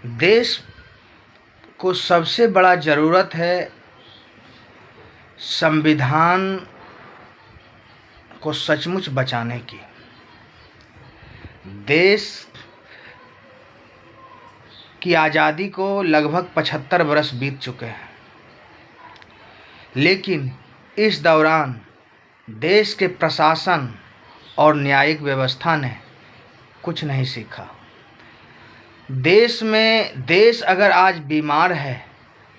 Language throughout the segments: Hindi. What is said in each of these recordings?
देश को सबसे बड़ा ज़रूरत है संविधान को सचमुच बचाने की। देश की आज़ादी को लगभग 75 वर्ष बीत चुके हैं, लेकिन इस दौरान देश के प्रशासन और न्यायिक व्यवस्था ने कुछ नहीं सीखा। देश अगर आज बीमार है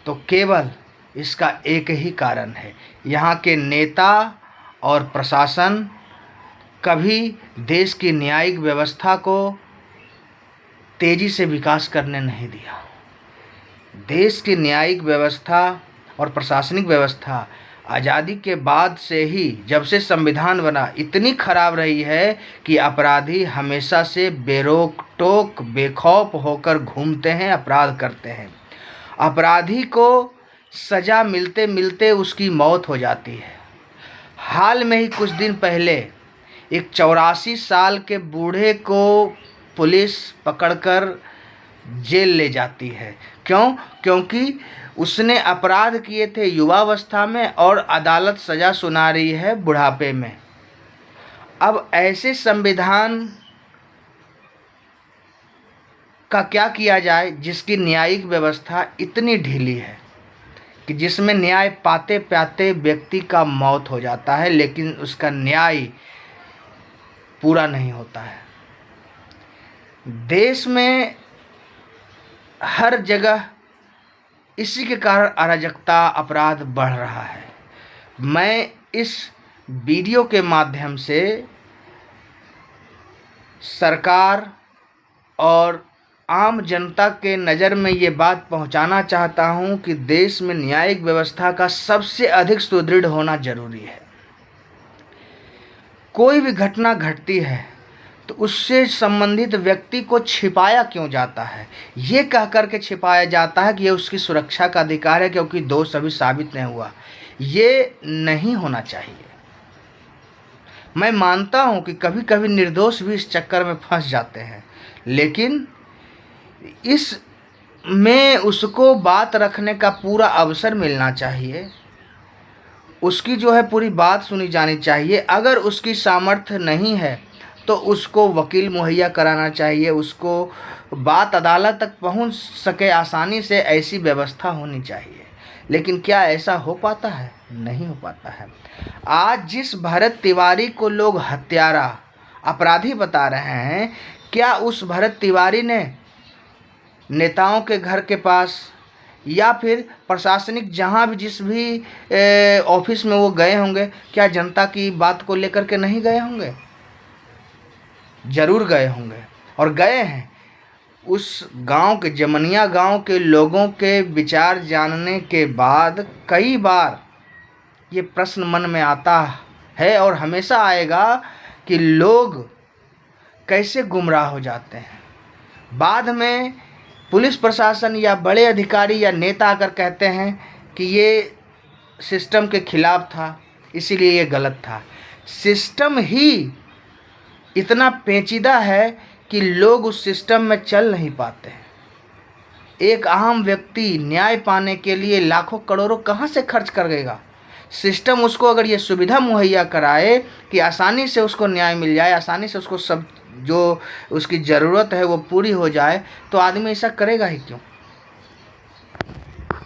तो केवल इसका एक ही कारण है, यहाँ के नेता और प्रशासन कभी देश की न्यायिक व्यवस्था को तेज़ी से विकास करने नहीं दिया। देश की न्यायिक व्यवस्था और प्रशासनिक व्यवस्था आज़ादी के बाद से ही, जब से संविधान बना, इतनी खराब रही है कि अपराधी हमेशा से बेरोक टोक बेखौफ होकर घूमते हैं, अपराध करते हैं। अपराधी को सज़ा मिलते मिलते उसकी मौत हो जाती है। हाल में ही कुछ दिन पहले एक 84 साल के बूढ़े को पुलिस पकड़कर जेल ले जाती है। क्योंकि उसने अपराध किए थे युवावस्था में और अदालत सज़ा सुना रही है बुढ़ापे में। अब ऐसे संविधान का क्या किया जाए जिसकी न्यायिक व्यवस्था इतनी ढीली है कि जिसमें न्याय पाते पाते व्यक्ति का मौत हो जाता है, लेकिन उसका न्याय पूरा नहीं होता है। देश में हर जगह इसी के कारण अराजकता, अपराध बढ़ रहा है। मैं इस वीडियो के माध्यम से सरकार और आम जनता के नज़र में ये बात पहुंचाना चाहता हूं कि देश में न्यायिक व्यवस्था का सबसे अधिक सुदृढ़ होना जरूरी है। कोई भी घटना घटती है तो उससे संबंधित व्यक्ति को छिपाया क्यों जाता है? ये कह कर के छिपाया जाता है कि ये उसकी सुरक्षा का अधिकार है क्योंकि दोष अभी साबित नहीं हुआ। ये नहीं होना चाहिए। मैं मानता हूँ कि कभी कभी निर्दोष भी इस चक्कर में फंस जाते हैं, लेकिन इस में उसको बात रखने का पूरा अवसर मिलना चाहिए। उसकी जो है पूरी बात सुनी जानी चाहिए। अगर उसकी सामर्थ्य नहीं है तो उसको वकील मुहैया कराना चाहिए, उसको बात अदालत तक पहुंच सके आसानी से, ऐसी व्यवस्था होनी चाहिए। लेकिन क्या ऐसा हो पाता है? नहीं हो पाता है। आज जिस भरत तिवारी को लोग हत्यारा, अपराधी बता रहे हैं, क्या उस भरत तिवारी ने नेताओं के घर के पास या फिर प्रशासनिक जहाँ भी जिस भी ऑफिस में वो गए होंगे, क्या जनता की बात को लेकर के नहीं गए होंगे? ज़रूर गए होंगे और गए हैं। उस गांव के, जमनिया गांव के लोगों के विचार जानने के बाद कई बार ये प्रश्न मन में आता है और हमेशा आएगा कि लोग कैसे गुमराह हो जाते हैं। बाद में पुलिस प्रशासन या बड़े अधिकारी या नेता आकर कहते हैं कि ये सिस्टम के खिलाफ था, इसीलिए ये गलत था। सिस्टम ही इतना पेचीदा है कि लोग उस सिस्टम में चल नहीं पाते हैं। एक आम व्यक्ति न्याय पाने के लिए लाखों करोड़ों कहाँ से खर्च करेगा? सिस्टम उसको अगर ये सुविधा मुहैया कराए कि आसानी से उसको न्याय मिल जाए, आसानी से उसको सब जो उसकी ज़रूरत है वो पूरी हो जाए, तो आदमी ऐसा करेगा ही क्यों?